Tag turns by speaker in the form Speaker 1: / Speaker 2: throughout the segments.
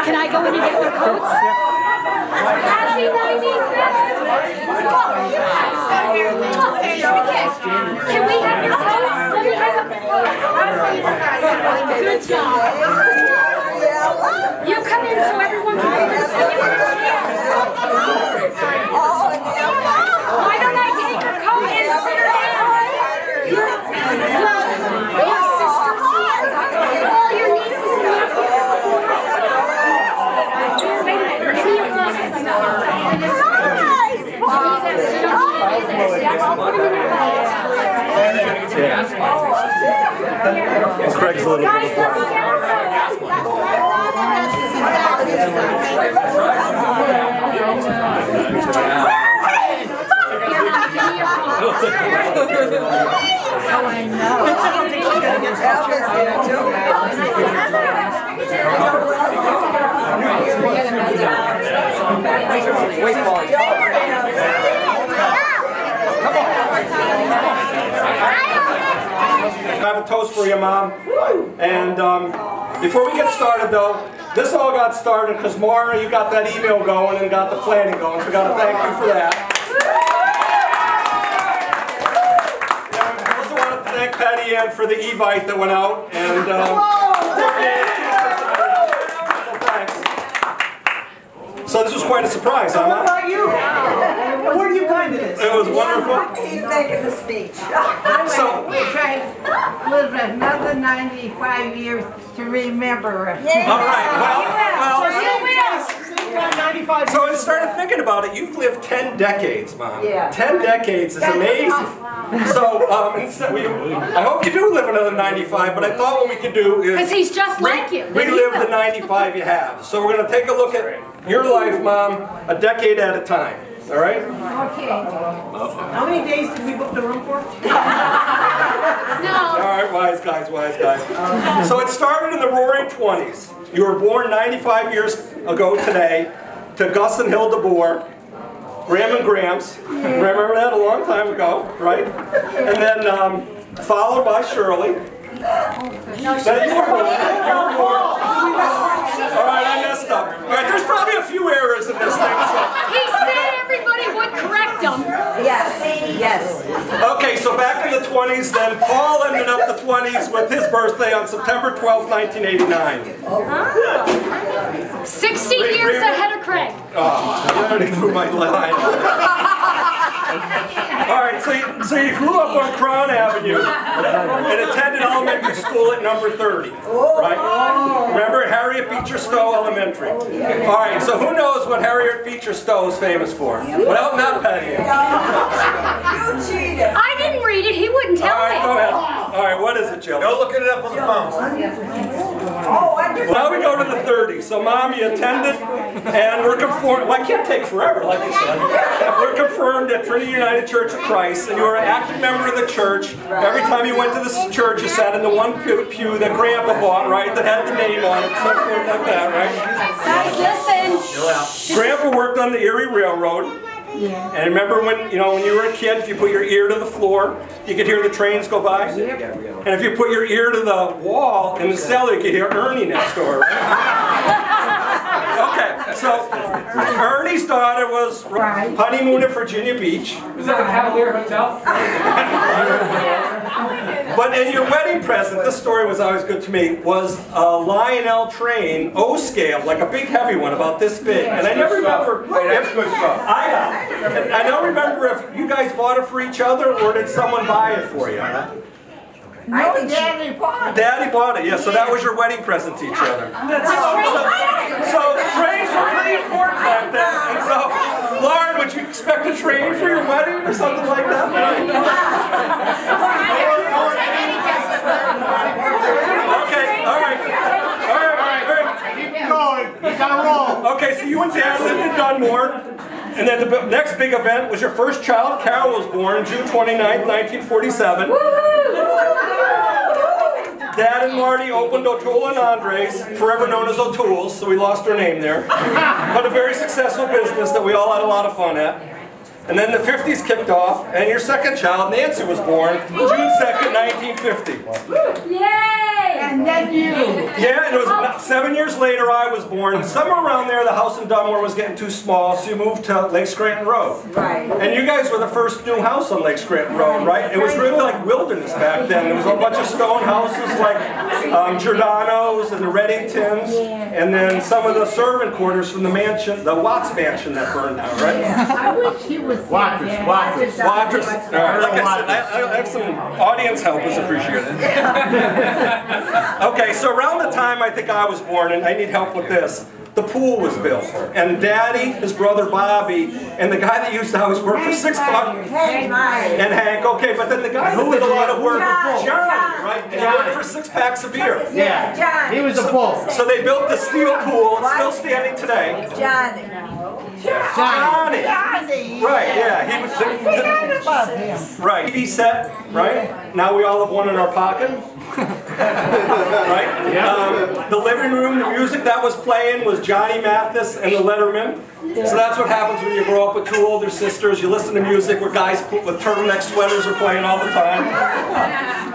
Speaker 1: Can I go in and get your coats? Happy 95th! Can we have your coats? Let me have your coats. Good job. You come in so everyone can see you. Why don't I take your coat and sit her down? Your sister's here. All your nieces and nephews. Wait a minute. Give me your glasses. I'll put them in your bag.
Speaker 2: Craig's a little bit.
Speaker 3: I have a toast for you, Mom. And before we get started, though, this all got started because Maura, you got that email going and got the planning going. So we got to thank you for that. And I also want to thank Patty Ann for the Evite that went out. And so this was quite a surprise, huh?
Speaker 4: What about you? What do you find of this?
Speaker 3: It was wonderful.
Speaker 5: What do you think of the speech?
Speaker 3: So,
Speaker 6: we tried to live another 95 years to remember it.
Speaker 5: Yeah.
Speaker 3: all right. So I
Speaker 4: 95.
Speaker 3: started thinking about it. You've lived 10 decades, Mom.
Speaker 5: Yeah.
Speaker 3: 10 decades is amazing. So I hope you do live another 95, but I thought what we could do is
Speaker 1: Because he's just like you.
Speaker 3: relive the 95 you have. So we're going to take a look at your life, Mom, a decade at a time. All right?
Speaker 6: Okay.
Speaker 4: How many days did we book the room for?
Speaker 3: All right, wise guys, wise guys. So it started in the roaring 20s. You were born 95 years ago today to Gus and Hilda Bohr, Graham and Gramps. Remember that a long time ago, right? And then followed by Shirley. All right, I messed up. All right, there's probably a few errors in this thing. So.
Speaker 1: He said everybody would correct him.
Speaker 5: Yes, yes.
Speaker 3: Okay, so back in the 20s, then Paul ended up the 20s with his birthday on September 12th, 1989.
Speaker 1: 60 years ahead of Craig.
Speaker 3: Oh, I already threw my line. All right, so you grew up on Crown Avenue and attended elementary school at number 30, right? Remember Harriet Beecher Stowe Elementary? All right, so who knows what Harriet Beecher Stowe is famous for? Well, not Patty.
Speaker 5: You cheated.
Speaker 1: I didn't read it. He wouldn't tell
Speaker 3: All right,
Speaker 1: me.
Speaker 3: go ahead. All right, what is it, Jill?
Speaker 2: Go looking it up on the phone.
Speaker 5: Oh, I did.
Speaker 3: Now we go to the 30s. So, Mom, you attended, and we're confirmed. Well, I can't take forever, like you said. We're confirmed at Trinity United Church of Christ, and you were an active member of the church. Every time you went to the church, you sat in the one pew that Grandpa bought, right, that had the name on it, something like that, right?
Speaker 1: Guys, listen.
Speaker 3: Grandpa worked on the Erie Railroad.
Speaker 6: Yeah.
Speaker 3: And remember when you were a kid, if you put your ear to the floor, you could hear the trains go by? And if you put your ear to the wall in the cellar, you could hear Ernie next door, right? Okay, so Ernie's daughter was honeymoon at Virginia Beach.
Speaker 7: Was that the Cavalier Hotel?
Speaker 3: But in your wedding present, this story was always good to me, was a Lionel train, O-scale, like a big heavy one, about this big. And I never remember.
Speaker 2: That's good stuff.
Speaker 3: I don't remember if you guys bought it for each other or did someone buy it for you?
Speaker 5: I think
Speaker 6: Daddy bought it.
Speaker 3: Daddy bought it, yeah, so that was your wedding present to each other. So trains were pretty important back then. And so, Lauren, would you expect a train for your wedding or something like that? Okay, all right.
Speaker 2: Keep going. You gotta roll.
Speaker 3: Okay, so you and Dad lived in Dunmore. And then the next big event was your first child, Carol, was born June 29th, 1947. Dad and Marty opened O'Toole and Andres, forever known as O'Toole's, so we lost our name there. But a very successful business that we all had a lot of fun at. And then the 50s kicked off, and your second child, Nancy, was born June 2nd, 1950.
Speaker 6: Yay! And then you.
Speaker 3: Yeah, and it was about 7 years later I was born. Somewhere around there, the house in Dunmore was getting too small, so you moved to Lake Scranton Road.
Speaker 5: Right.
Speaker 3: And you guys were the first new house on Lake Scranton Road, right? It was really like wilderness back then. There was a bunch of stone houses like Giordano's and the Reddingtons, and then some of the servant quarters from the mansion, the Watts mansion that burned down, right?
Speaker 6: I wish he was
Speaker 2: Waters.
Speaker 3: Like I said, I have some audience help is appreciated. Okay, so around the time I think I was born, and I need help with this, the pool was built. And Daddy, his brother Bobby, and the guy that used to always work for $6
Speaker 5: Hey, Mike.
Speaker 3: and Hank, okay, but then the guy that did a lot of work, Johnny, right? And he worked for 6 packs of beer.
Speaker 5: Yeah, John.
Speaker 2: He was a bull.
Speaker 3: So they built the steel pool, it's still standing today.
Speaker 5: Johnny.
Speaker 3: Johnny! Right, yeah, he was right. TV set, right? Now we all have one in our pocket. Right? The living room, the music that was playing was Johnny Mathis and the Letterman. So that's what happens when you grow up with 2 older sisters. You listen to music where guys with turtleneck sweaters are playing all the time.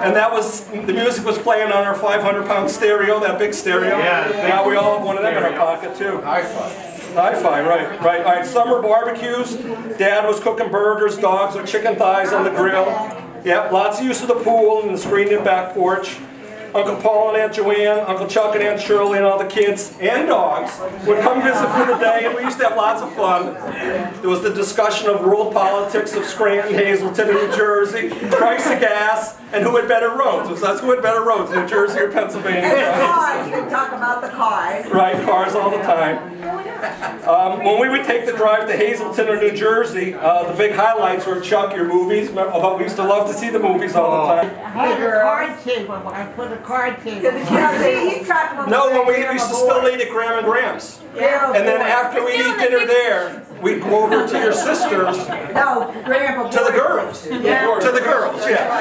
Speaker 3: And that was, the music was playing on our 500-pound stereo, that big stereo.
Speaker 2: Yeah.
Speaker 3: Now we all have one of them in our pocket too. Hi-fi, right. All right, summer barbecues. Dad was cooking burgers, dogs, or chicken thighs on the grill. Yep, lots of use of the pool and the screened-in back porch. Uncle Paul and Aunt Joanne, Uncle Chuck and Aunt Shirley and all the kids and dogs would come visit for the day, and we used to have lots of fun. There was the discussion of world politics of Scranton, Hazleton, and New Jersey, price of gas, and who had better roads. That's who had better roads, New Jersey or Pennsylvania.
Speaker 5: And the cars, they talk about the cars.
Speaker 3: Right, cars all the time. When we would take the drive to Hazleton or New Jersey, the big highlights were, Chuck, your movies. We used to love to see the movies all the time.
Speaker 6: I put a card table. I put a card table.
Speaker 5: He's talking about
Speaker 3: No, when we used to still eat at Graham and Graham's. And then after we'd eat dinner there, we'd go over to your sisters,
Speaker 5: No, Grandpa.
Speaker 3: to the girls. To the girls, yeah.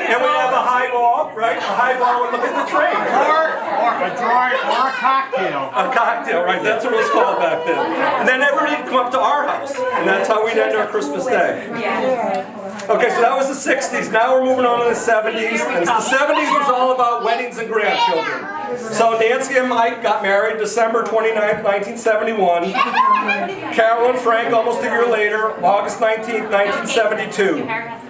Speaker 3: And we'd have a highball, right? A highball and look at the train.
Speaker 2: Or a cocktail.
Speaker 3: A cocktail, right? That's what it was called back then. And then everybody would come up to our house. And that's how we'd end our Christmas Day. Okay, so that was the 60s. Now we're moving on to the 70s. And the 70s was all about weddings and grandchildren. So Nancy and Mike got married December 29th, 1971. Carol and Frank almost a year later, August 19th, 1972.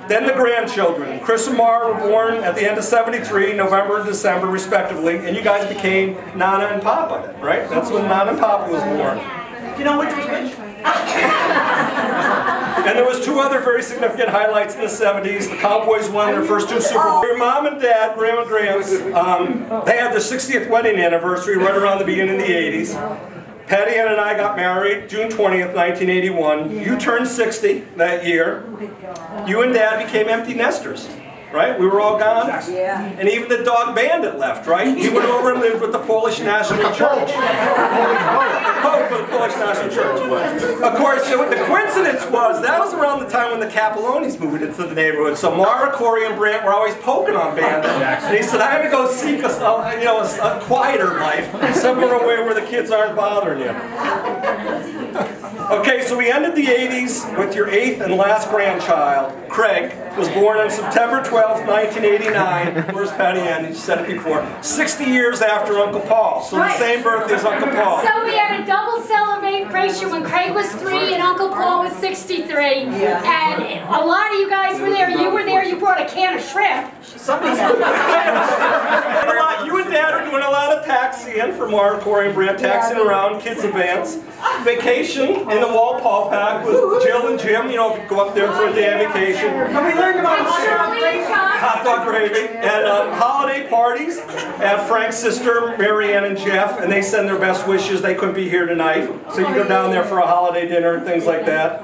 Speaker 3: Then the grandchildren. Chris and Mara were born at the end of 73, November and December respectively, and you guys became Nana and Papa, right? That's when Nana and Papa was born.
Speaker 4: Do you know which was which?
Speaker 3: And there was 2 other very significant highlights in the 70s. The Cowboys won their first 2 Super Bowls. Your mom and dad, Graham and Graham's, they had their 60th wedding anniversary right around the beginning of the 80s. Patty Ann and I got married June 20th, 1981. You turned 60 that year. You and Dad became empty nesters, right? We were all gone.
Speaker 5: Yeah.
Speaker 3: And even the dog Bandit left, right? He went over and lived with the Polish National Church. Pope of the Polish National Church. Of course, the coincidence was, that was around the time when the Capellonis moved into the neighborhood. So Mara, Corey, and Brant were always poking on Bandit. And he said, I had to go seek a quieter life, somewhere away where the kids aren't bothering you. Okay, so we ended the 80s with your 8th and last grandchild. Craig was born on September 12th, 1989. Where's Patty Ann? You said it before. 60 years after Uncle Paul. So the same birthday as Uncle Paul.
Speaker 1: So we had a double celebration when Craig was 3 and Uncle Paul was 63. And a lot of you guys were there. You were there. You brought a can of shrimp.
Speaker 3: You and Dad are doing a lot of taxiing for Mark, Corey, and Brant, taxiing around, kids events. Vacation in the Walpole Pack with Jill and Jim, go up there for a day of vacation.
Speaker 4: And we learned about
Speaker 3: Hot dog gravy. And holiday parties. And Frank's sister, Mary Ann and Jeff, and they send their best wishes. They couldn't be here tonight. So you go down there for a holiday dinner and things like that.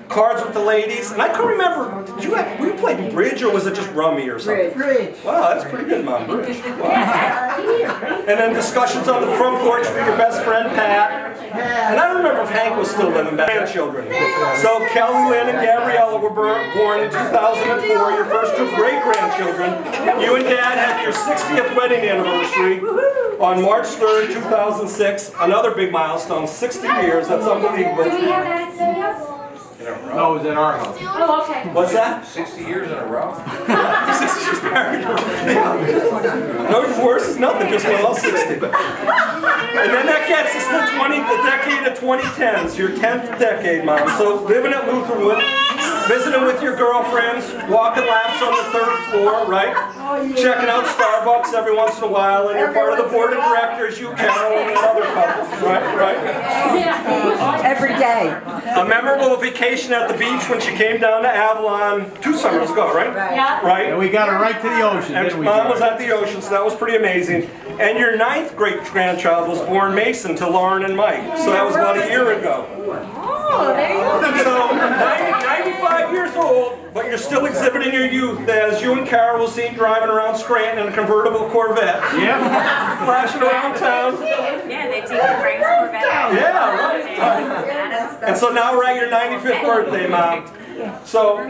Speaker 3: Cards with the ladies, and I couldn't remember, were you playing bridge or was it just rummy or something?
Speaker 6: Bridge.
Speaker 3: Wow, that's pretty good, Mom, bridge. Wow. And then discussions on the front porch with your best friend, Pat. And I don't remember if Hank was still living back. Grandchildren. So Kelly, Lynn, and Gabriella were born in 2004, your first 2 great-grandchildren. You and Dad had your 60th wedding anniversary on March 3rd, 2006. Another big milestone, 60 years, that's unbelievable.
Speaker 1: Do we have that at Soya?
Speaker 2: No, it was at our house.
Speaker 1: Oh, okay.
Speaker 3: What's that?
Speaker 7: 60 years in a row.
Speaker 3: 60 years married. Yeah. No divorce is nothing, just when all 60. And then that gets us to the decade of 2010s, your 10th decade, Mom. So living at Lutherwood, visiting with your girlfriends, walking laps on the 3rd floor, right? Checking out Starbucks every once in a while, and you're part of the board of directors, you, Carol, and other couples, right?
Speaker 1: Yeah.
Speaker 5: Every day.
Speaker 3: A memorable vacation at the beach when she came down to Avalon 2 summers ago, right?
Speaker 1: Yeah.
Speaker 3: Right?
Speaker 2: And we got her right to the ocean,
Speaker 3: And
Speaker 2: didn't we?
Speaker 3: Mom was
Speaker 2: George?
Speaker 3: at the ocean, so that was pretty amazing. And your 9th great-grandchild was born Mason to Lauren and Mike. So that was about a year ago.
Speaker 1: Oh, there you go.
Speaker 3: So 95 years old, but you're still exhibiting your youth as you and Carol will see driving around Scranton in a convertible Corvette.
Speaker 2: Yeah.
Speaker 3: Flashing around town.
Speaker 8: Yeah, they take Frank's Corvette out.
Speaker 3: Yeah, right. And so now we're at your 95th birthday, Mom. So,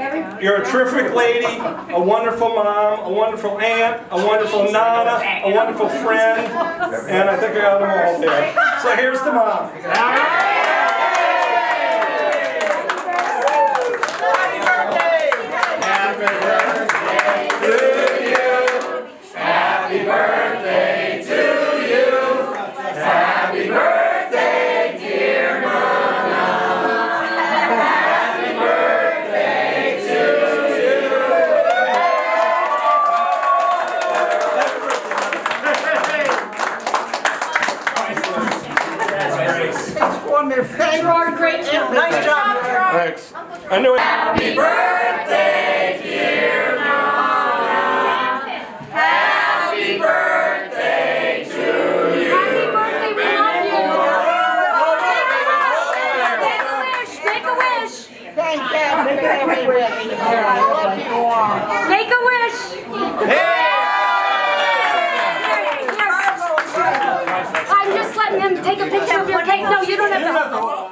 Speaker 3: you're a terrific lady, a wonderful mom, a wonderful aunt, a wonderful nana, a wonderful friend, and I think I got them all there. So here's the mom. Happy birthday to you. Happy birthday, dear Mama. Happy birthday to you.
Speaker 1: Great job.
Speaker 4: Nice job.
Speaker 3: Thanks. I knew it. Happy birthday, dear Mama. Happy birthday to you.
Speaker 1: Happy birthday, we love you. Make a wish.
Speaker 6: Thank you. I love you all.
Speaker 1: Make a wish. I'm just letting them take a picture of your cake. No, you don't have to.